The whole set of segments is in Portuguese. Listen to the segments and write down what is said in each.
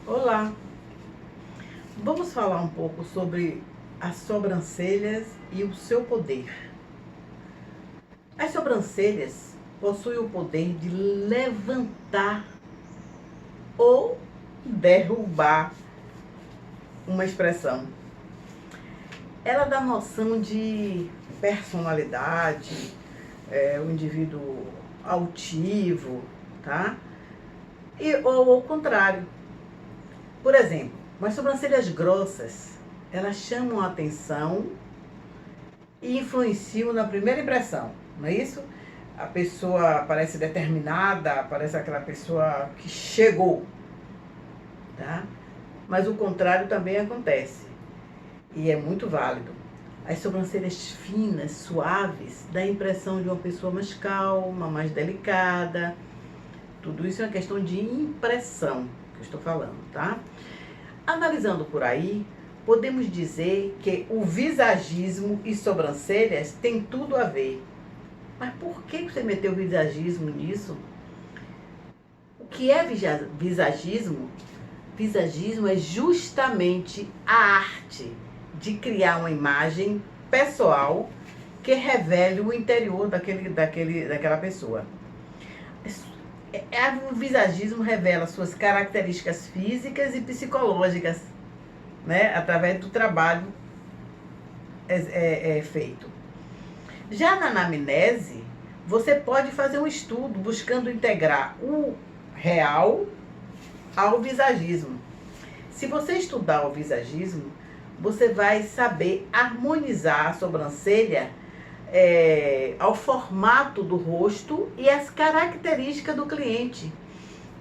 Olá, vamos falar um pouco sobre as sobrancelhas e o seu poder. As sobrancelhas possuem o poder de levantar ou derrubar uma expressão. Ela dá noção de personalidade, o indivíduo altivo, tá? Ou ao contrário. Por exemplo, umas sobrancelhas grossas, elas chamam a atenção e influenciam na primeira impressão, não é isso? A pessoa parece determinada, parece aquela pessoa que chegou, tá? Mas o contrário também acontece e é muito válido. As sobrancelhas finas, suaves, dá a impressão de uma pessoa mais calma, mais delicada. Tudo isso é uma questão de impressão que eu estou falando, tá? Analisando por aí, podemos dizer que o visagismo e sobrancelhas têm tudo a ver. Mas por que você meteu visagismo nisso? O que é visagismo? Visagismo é justamente a arte de criar uma imagem pessoal que revele o interior daquela pessoa. O visagismo revela suas características físicas e psicológicas, né, através do trabalho feito. Já na anamnese, você pode fazer um estudo buscando integrar o real ao visagismo. Se você estudar o visagismo, você vai saber harmonizar a sobrancelha ao formato do rosto e as características do cliente,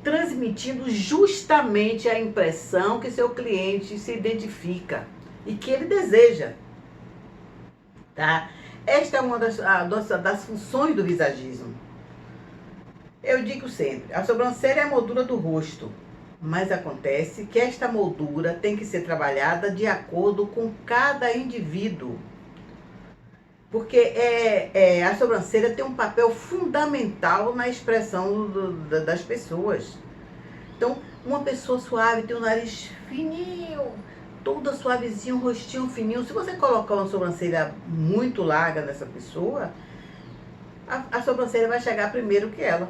transmitindo justamente a impressão que seu cliente se identifica e que ele deseja, tá? Esta é uma das funções do visagismo. Eu digo sempre, a sobrancelha é a moldura do rosto, mas acontece que esta moldura tem que ser trabalhada de acordo com cada indivíduo. Porque a sobrancelha tem um papel fundamental na expressão das pessoas. Então, uma pessoa suave tem o nariz fininho, toda suavezinha, um rostinho fininho. Se você colocar uma sobrancelha muito larga nessa pessoa, a sobrancelha vai chegar primeiro que ela.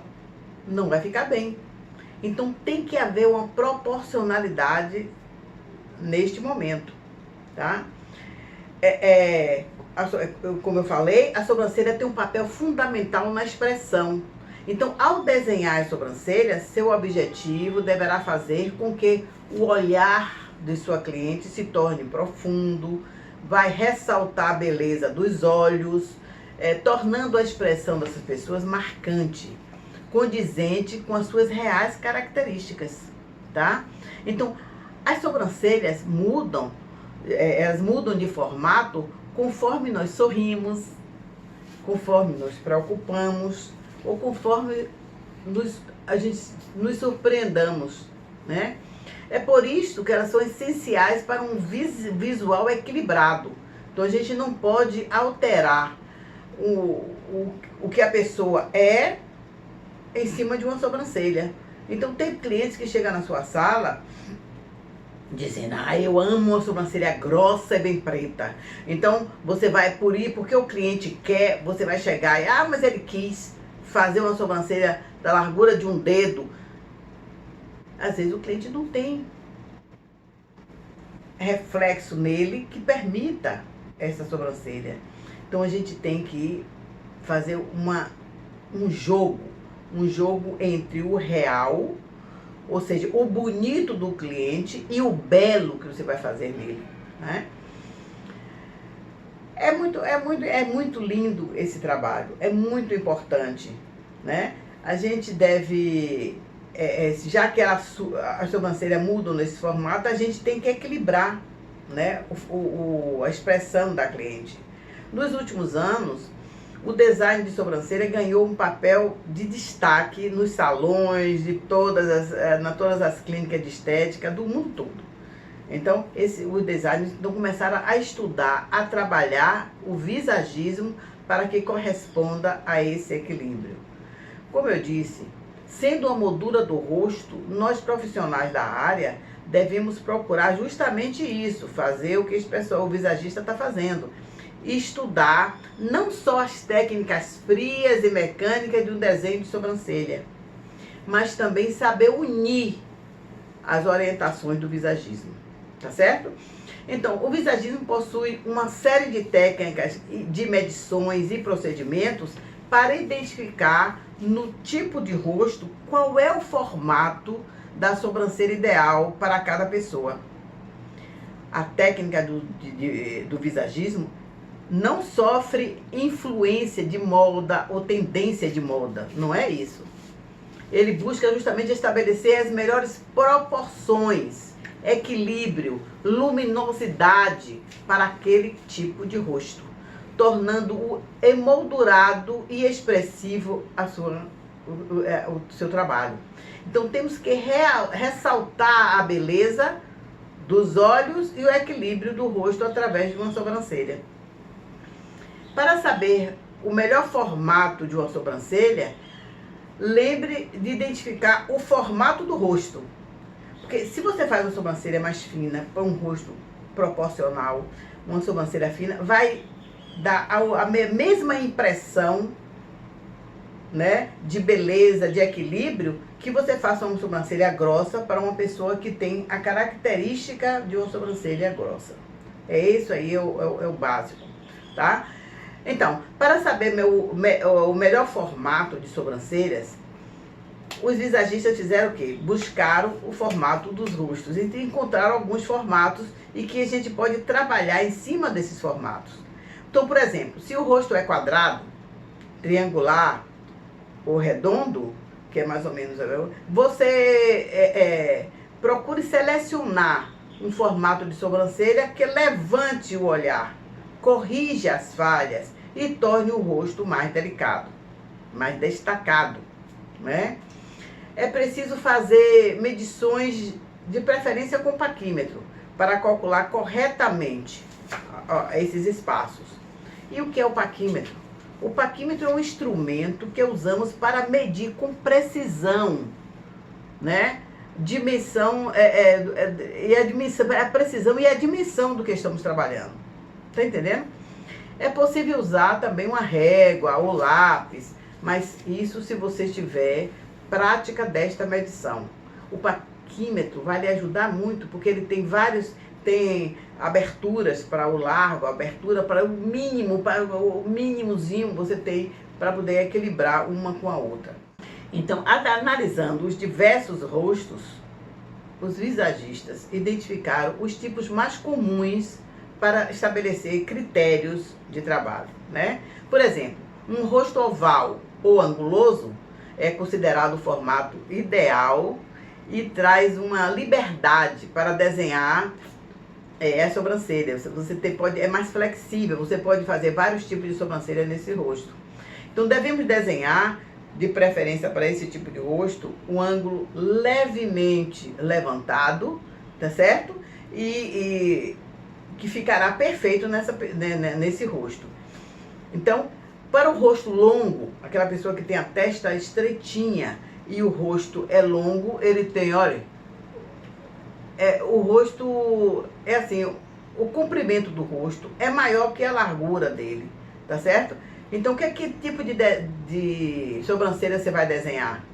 Não vai ficar bem. Então, tem que haver uma proporcionalidade neste momento, tá? Como eu falei, a sobrancelha tem um papel fundamental na expressão. Então, ao desenhar as sobrancelhas, seu objetivo deverá fazer com que o olhar de sua cliente se torne profundo, vai ressaltar a beleza dos olhos, tornando a expressão dessas pessoas marcante, condizente com as suas reais características, tá? Então, as sobrancelhas mudam, elas mudam de formato conforme nós sorrimos, conforme nos preocupamos ou conforme a gente nos surpreendamos, né? É por isso que elas são essenciais para um visual equilibrado. Então a gente não pode alterar o que a pessoa é em cima de uma sobrancelha. Então tem clientes que chegam na sua sala dizendo, eu amo uma sobrancelha grossa e bem preta. Então, você vai porque o cliente quer, você vai chegar e, mas ele quis fazer uma sobrancelha da largura de um dedo. Às vezes o cliente não tem reflexo nele que permita essa sobrancelha. Então, a gente tem que fazer um jogo entre o real, ou seja, o bonito do cliente e o belo que você vai fazer nele, né? É muito lindo esse trabalho, é muito importante, né? A gente deve, já que a sobrancelha muda nesse formato, a gente tem que equilibrar, né, a expressão da cliente. Nos últimos anos, o design de sobrancelha ganhou um papel de destaque nos salões, todas as clínicas de estética do mundo todo. Então, os designers começaram a estudar, a trabalhar o visagismo para que corresponda a esse equilíbrio. Como eu disse, sendo a moldura do rosto, nós profissionais da área devemos procurar justamente isso, fazer o que o visagista está fazendo. Estudar não só as técnicas frias e mecânicas de um desenho de sobrancelha, mas também saber unir as orientações do visagismo, tá certo? Então, o visagismo possui uma série de técnicas de medições e procedimentos para identificar no tipo de rosto qual é o formato da sobrancelha ideal para cada pessoa. A técnica do visagismo não sofre influência de moda ou tendência de moda, não é isso. Ele busca justamente estabelecer as melhores proporções, equilíbrio, luminosidade para aquele tipo de rosto, tornando-o emoldurado e expressivo o seu trabalho. Então temos que ressaltar a beleza dos olhos e o equilíbrio do rosto através de uma sobrancelha. Para saber o melhor formato de uma sobrancelha, lembre de identificar o formato do rosto. Porque se você faz uma sobrancelha mais fina para um rosto proporcional, uma sobrancelha fina, vai dar a mesma impressão, né, de beleza, de equilíbrio, que você faça uma sobrancelha grossa para uma pessoa que tem a característica de uma sobrancelha grossa. É isso aí, é o básico, tá? Então, para saber o melhor formato de sobrancelhas, os visagistas fizeram o quê? Buscaram o formato dos rostos. Então, encontraram alguns formatos e que a gente pode trabalhar em cima desses formatos. Então, por exemplo, se o rosto é quadrado, triangular ou redondo, que é mais ou menos, você procure selecionar um formato de sobrancelha que levante o olhar, corrija as falhas e torne o rosto mais delicado, mais destacado, né? É preciso fazer medições, de preferência com paquímetro, para calcular corretamente esses espaços. E o que é o paquímetro? O paquímetro é um instrumento que usamos para medir com precisão, né? Dimensão, a precisão e a dimensão do que estamos trabalhando. Tá entendendo? É possível usar também uma régua ou lápis, mas isso se você tiver prática desta medição. O paquímetro vai lhe ajudar muito, porque ele tem aberturas para o largo, abertura para o mínimo, para o mínimozinho você tem para poder equilibrar uma com a outra. Então, analisando os diversos rostos, os visagistas identificaram os tipos mais comuns para estabelecer critérios de trabalho, né? Por exemplo, um rosto oval ou anguloso é considerado o formato ideal e traz uma liberdade para desenhar a sobrancelha. Você é mais flexível, você pode fazer vários tipos de sobrancelha nesse rosto. Então, devemos desenhar, de preferência para esse tipo de rosto, um ângulo levemente levantado, tá certo? E que ficará perfeito nesse rosto. Então, para o rosto longo, aquela pessoa que tem a testa estreitinha e o rosto é longo, ele tem, olha, o rosto é assim, o comprimento do rosto é maior que a largura dele, tá certo? Então, que tipo de sobrancelha você vai desenhar?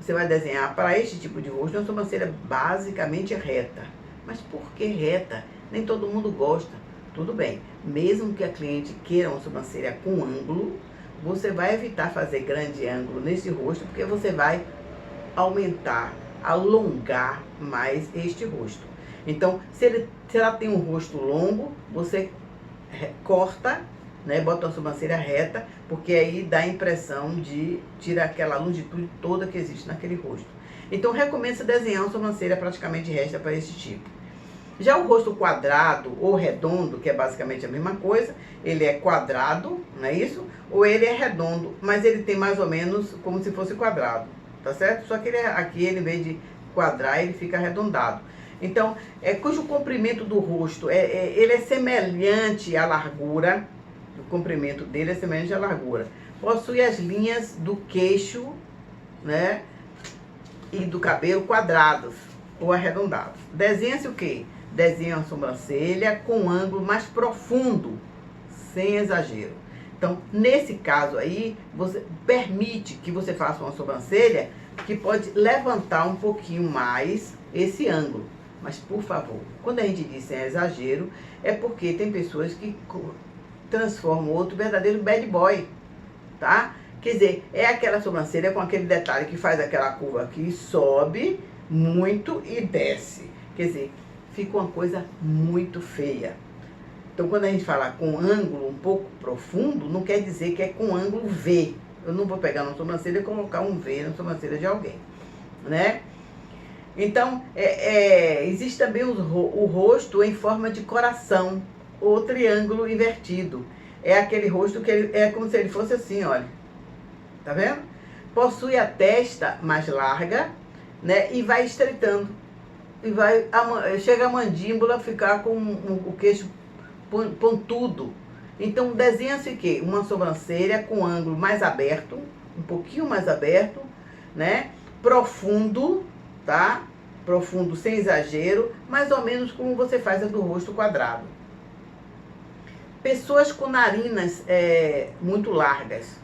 Você vai desenhar para este tipo de rosto uma sobrancelha basicamente reta. Mas por que reta? Nem todo mundo gosta. Tudo bem, mesmo que a cliente queira uma sobrancelha com ângulo, você vai evitar fazer grande ângulo nesse rosto, porque você vai aumentar, alongar mais este rosto. Então, se ela tem um rosto longo, você corta, né, bota uma sobrancelha reta, porque aí dá a impressão de tirar aquela longitude toda que existe naquele rosto. Então, recomenda desenhar uma sobrancelha praticamente reta para esse tipo. Já o rosto quadrado ou redondo, que é basicamente a mesma coisa, ele é quadrado, não é isso? Ou ele é redondo, mas ele tem mais ou menos como se fosse quadrado, tá certo? Só que aqui, ele, em vez de quadrar, ele fica arredondado. Então, cujo comprimento do rosto, ele é semelhante à largura, o comprimento dele é semelhante à largura. Possui as linhas do queixo, né, e do cabelo quadradas. ou arredondados. Desenha-se o quê? Desenha uma sobrancelha com um ângulo mais profundo, sem exagero. Então, nesse caso aí, você permite que você faça uma sobrancelha que pode levantar um pouquinho mais esse ângulo. Mas, por favor, quando a gente diz sem exagero, é porque tem pessoas que transformam outro verdadeiro bad boy, tá? Quer dizer, é aquela sobrancelha com aquele detalhe que faz aquela curva aqui, sobe muito e desce. Quer dizer, fica uma coisa muito feia. Então, quando a gente fala com ângulo um pouco profundo, não quer dizer que é com ângulo V. Eu não vou pegar uma sobrancelha e colocar um V na sobrancelha de alguém, né? Então, existe também o rosto em forma de coração, ou triângulo invertido. É aquele rosto que é como se ele fosse assim, olha. Tá vendo? Possui a testa mais larga, né? E vai estreitando. E chega a mandíbula ficar com o queixo pontudo. Então, desenha-se o quê? Uma sobrancelha com ângulo mais aberto, um pouquinho mais aberto, né? Profundo, tá? Profundo sem exagero, mais ou menos como você faz a do rosto quadrado. Pessoas com narinas muito largas.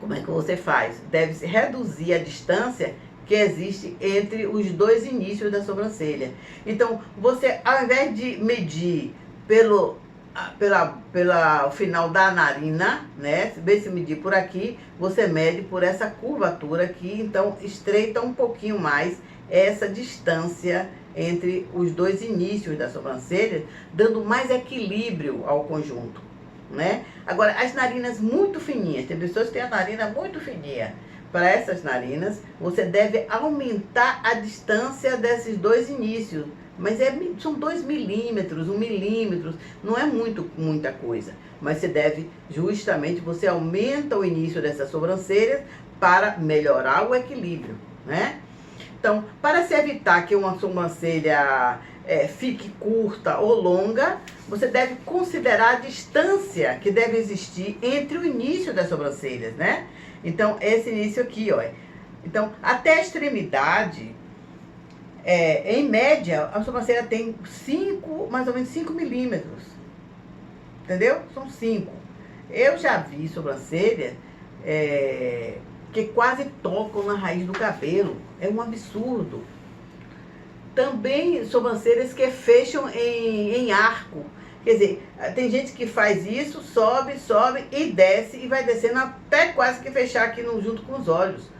Como é que você faz? Deve-se reduzir a distância que existe entre os dois inícios da sobrancelha. Então, você, ao invés de medir pelo final da narina, né? Bem se medir por aqui, você mede por essa curvatura aqui, então estreita um pouquinho mais essa distância entre os dois inícios da sobrancelha, dando mais equilíbrio ao conjunto, né? Agora, as narinas muito fininhas, tem pessoas que têm a narina muito fininha. Para essas narinas, você deve aumentar a distância desses dois inícios. Mas são 2 milímetros, 1 milímetro, não é muita coisa. Mas você aumenta o início dessas sobrancelhas para melhorar o equilíbrio, né? Então, para se evitar que uma sobrancelha fique curta ou longa, você deve considerar a distância que deve existir entre o início das sobrancelhas, né? Então, esse início aqui, ó. Então, até a extremidade, em média, a sobrancelha tem mais ou menos 5 milímetros. Entendeu? São 5. Eu já vi sobrancelha que quase tocam na raiz do cabelo. É um absurdo. Também sobrancelhas que fecham em arco. Quer dizer, tem gente que faz isso, sobe e desce, e vai descendo até quase que fechar aqui junto com os olhos.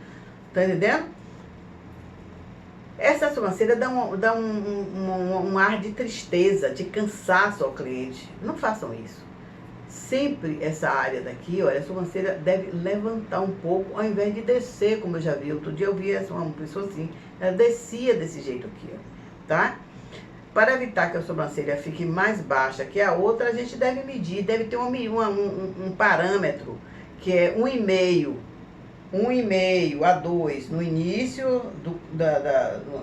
Tá entendendo? Essa sobrancelha dá um ar de tristeza, de cansaço ao cliente. Não façam isso. Sempre essa área daqui, olha, a sobrancelha deve levantar um pouco, ao invés de descer, como eu já vi. Outro dia eu vi uma pessoa assim, ela descia desse jeito aqui, ó, tá? Para evitar que a sobrancelha fique mais baixa que a outra, a gente deve medir, deve ter um parâmetro, que é 1,5 a 2 no início,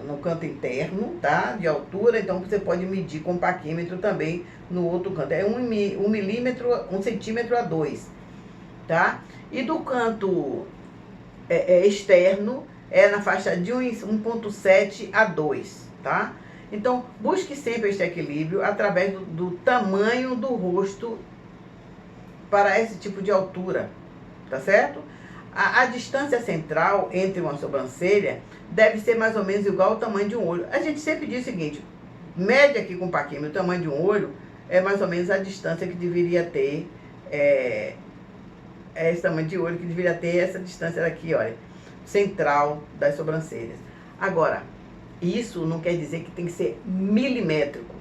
no canto interno, tá? De altura, então você pode medir com paquímetro também no outro canto. É 1 centímetro a 2, tá? E do canto externo, é na faixa de 1,7 a 2, tá? Então, busque sempre este equilíbrio através do tamanho do rosto para esse tipo de altura, tá certo? A distância central entre uma sobrancelha deve ser mais ou menos igual ao tamanho de um olho. A gente sempre diz o seguinte, mede aqui com o paquímetro o tamanho de um olho, é mais ou menos a distância que deveria ter, esse tamanho de olho que deveria ter essa distância daqui, olha, central das sobrancelhas. Agora, isso não quer dizer que tem que ser milimétrico.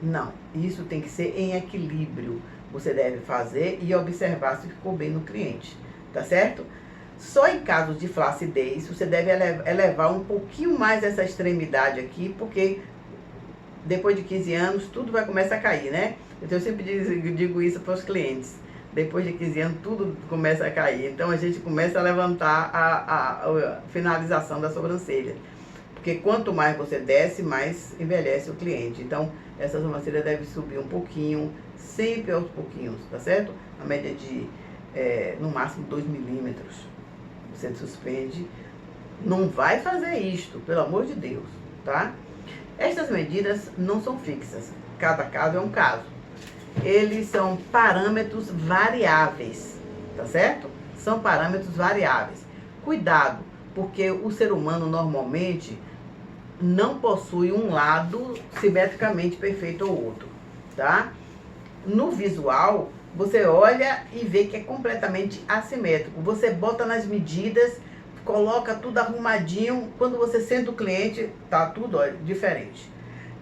Não, isso tem que ser em equilíbrio. Você deve fazer e observar se ficou bem no cliente, tá certo? Só em casos de flacidez, você deve elevar um pouquinho mais essa extremidade aqui, porque depois de 15 anos, tudo vai começar a cair, né? Então, eu sempre digo isso para os clientes. Depois de 15 anos, tudo começa a cair. Então, a gente começa a levantar a finalização da sobrancelha. Porque quanto mais você desce, mais envelhece o cliente. Então, essa sobrancelha deve subir um pouquinho, sempre aos pouquinhos, tá certo? A média de, no máximo, 2 milímetros. Você suspende. Não vai fazer isto, pelo amor de Deus. tá? Estas medidas não são fixas, cada caso é um caso. Eles são parâmetros variáveis, tá certo? São parâmetros variáveis. Cuidado, porque o ser humano normalmente não possui um lado simetricamente perfeito ou outro, tá? No visual, você olha e vê que é completamente assimétrico. Você bota nas medidas, coloca tudo arrumadinho, quando você senta o cliente, tá tudo, olha, diferente.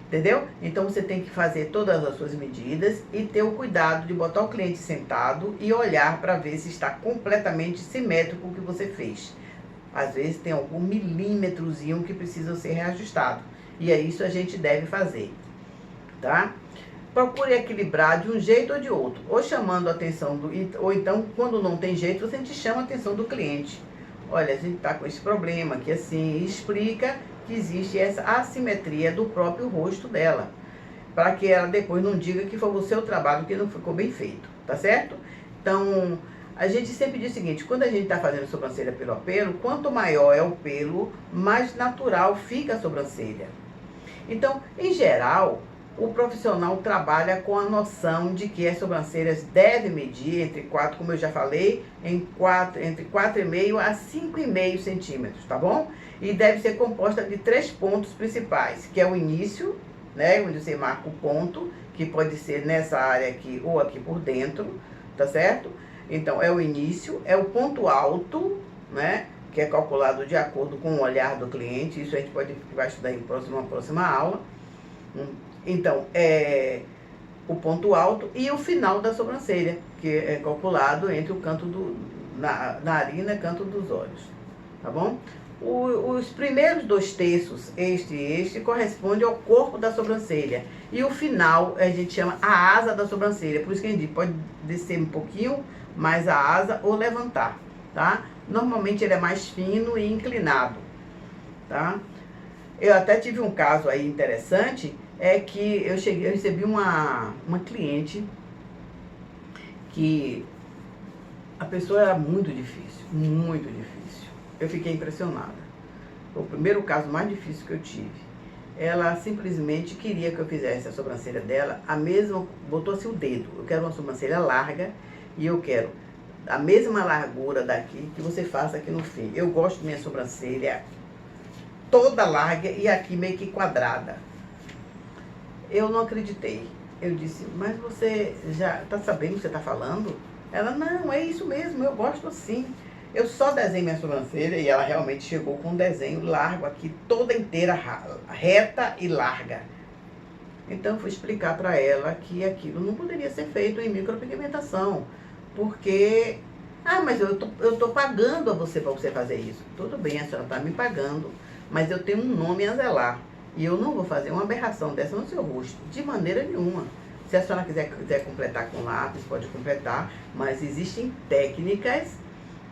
Entendeu? Então você tem que fazer todas as suas medidas e ter o cuidado de botar o cliente sentado e olhar para ver se está completamente simétrico o que você fez. Às vezes tem algum milímetrozinho que precisa ser reajustado. E é isso que a gente deve fazer, tá? Procure equilibrar de um jeito ou de outro, ou chamando a atenção ou então, quando não tem jeito, você chama a atenção do cliente. Olha, a gente está com esse problema aqui assim, e explica que existe essa assimetria do próprio rosto dela, para que ela depois não diga que foi o seu trabalho que não ficou bem feito, tá certo? Então, a gente sempre diz o seguinte, quando a gente está fazendo sobrancelha pelo apelo, quanto maior é o pelo, mais natural fica a sobrancelha. Então, em geral, o profissional trabalha com a noção de que as sobrancelhas devem medir entre 4, como eu já falei, entre 4,5 a 5,5 centímetros, tá bom? E deve ser composta de 3 pontos principais, que é o início, né, onde você marca o ponto, que pode ser nessa área aqui ou aqui por dentro, tá certo? Então, é o início, é o ponto alto, né, que é calculado de acordo com o olhar do cliente, isso a gente vai estudar em uma próxima aula. Então, é o ponto alto e o final da sobrancelha, que é calculado entre o canto da narina e canto dos olhos, tá bom? Os primeiros 2/3, este e este, corresponde ao corpo da sobrancelha. E o final, a gente chama a asa da sobrancelha. Por isso que a gente pode descer um pouquinho mais a asa ou levantar, tá? Normalmente ele é mais fino e inclinado, tá? Eu até tive um caso aí interessante, é que eu recebi uma cliente que a pessoa era muito difícil, muito difícil. Eu fiquei impressionada. Foi o primeiro caso mais difícil que eu tive. Ela simplesmente queria que eu fizesse a sobrancelha dela, botou assim o dedo. Eu quero uma sobrancelha larga e eu quero a mesma largura daqui que você faça aqui no fim. Eu gosto de minha sobrancelha toda larga e aqui meio que quadrada. Eu não acreditei. Eu disse, mas você já está sabendo o que você está falando? Ela, não, é isso mesmo, eu gosto assim. Eu só desenho minha sobrancelha e ela realmente chegou com um desenho largo aqui, toda inteira, reta e larga. Então, eu fui explicar para ela que aquilo não poderia ser feito em micropigmentação, porque, mas eu tô pagando a você para você fazer isso. Tudo bem, a senhora está me pagando, mas eu tenho um nome a zelar. E eu não vou fazer uma aberração dessa no seu rosto, de maneira nenhuma. Se a senhora quiser completar com lápis, pode completar, mas existem técnicas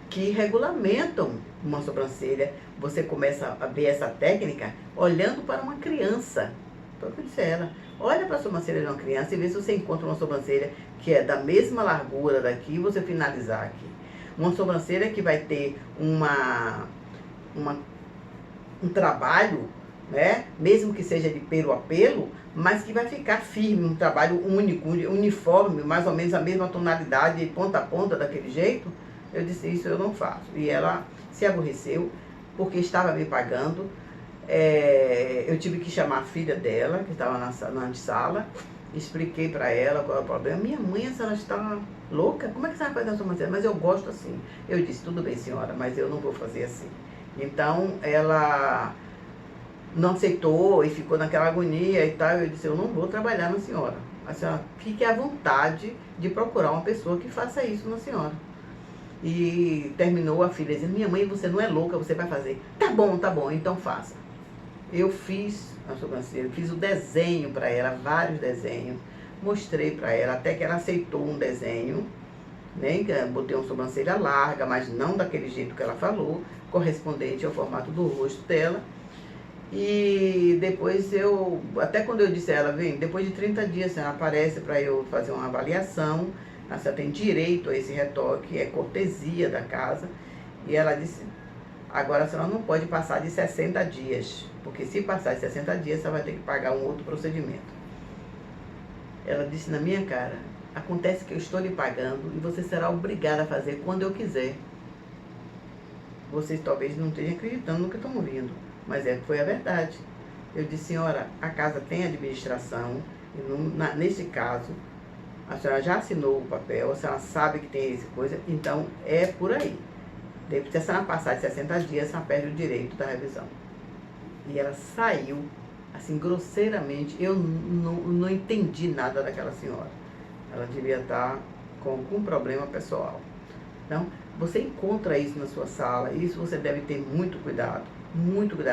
que regulamentam uma sobrancelha. Você começa a ver essa técnica olhando para uma criança. Foi o que eu disse a ela. Olha para a sobrancelha de uma criança e vê se você encontra uma sobrancelha que é da mesma largura daqui e você finalizar aqui. Uma sobrancelha que vai ter um trabalho, né? Mesmo que seja de pelo a pelo, mas que vai ficar firme, um trabalho único, uniforme, mais ou menos a mesma tonalidade, ponta a ponta, daquele jeito. Eu disse, isso eu não faço. E ela se aborreceu, porque estava me pagando. Eu tive que chamar a filha dela, que estava na antessala, expliquei para ela qual é o problema. Minha mãe, a senhora está louca? Como é que a senhora faz a sobrancelha? Mas eu gosto assim. Eu disse, tudo bem, senhora, mas eu não vou fazer assim. Então, ela não aceitou e ficou naquela agonia e tal. Eu disse, eu não vou trabalhar na senhora. A senhora fique à vontade de procurar uma pessoa que faça isso na senhora. E terminou a filha dizendo, minha mãe, você não é louca, você vai fazer. Tá bom, então faça. Eu fiz a sobrancelha, fiz o desenho para ela, vários desenhos, mostrei para ela, até que ela aceitou um desenho, né? Botei uma sobrancelha larga, mas não daquele jeito que ela falou, correspondente ao formato do rosto dela. E depois até quando eu disse a ela, vem, depois de 30 dias ela aparece para eu fazer uma avaliação, você tem direito a esse retoque, é cortesia da casa. E ela disse, agora a senhora não pode passar de 60 dias. porque se passar de 60 dias, você vai ter que pagar um outro procedimento. Ela disse na minha cara, acontece que eu estou lhe pagando e você será obrigada a fazer quando eu quiser. Vocês talvez não estejam acreditando no que estão ouvindo, mas foi a verdade. Eu disse, senhora, a casa tem administração, e nesse caso, a senhora já assinou o papel, a senhora sabe que tem essa coisa, então é por aí. Se a senhora passar de 60 dias, a senhora perde o direito da revisão. E ela saiu, assim, grosseiramente. Eu não entendi nada daquela senhora. Ela devia estar com algum problema pessoal. Então, você encontra isso na sua sala, isso você deve ter muito cuidado,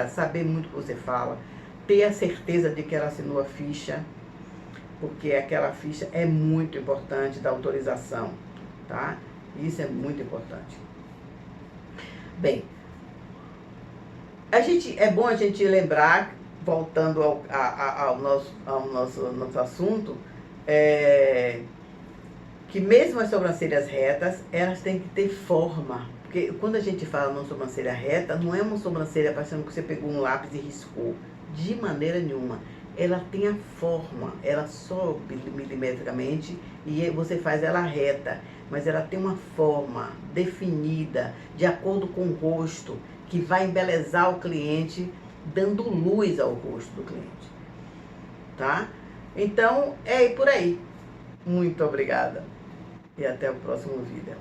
saber muito o que você fala, ter a certeza de que ela assinou a ficha, porque aquela ficha é muito importante da autorização, tá? Isso é muito importante. Bem, é bom a gente lembrar, voltando ao nosso assunto, que mesmo as sobrancelhas retas, elas têm que ter forma. Porque quando a gente fala numa sobrancelha reta, não é uma sobrancelha parecendo que você pegou um lápis e riscou. De maneira nenhuma. Ela tem a forma, ela sobe milimetricamente e você faz ela reta. Mas ela tem uma forma definida, de acordo com o rosto, que vai embelezar o cliente, dando luz ao rosto do cliente. Tá? Então, é por aí. Muito obrigada. E até o próximo vídeo.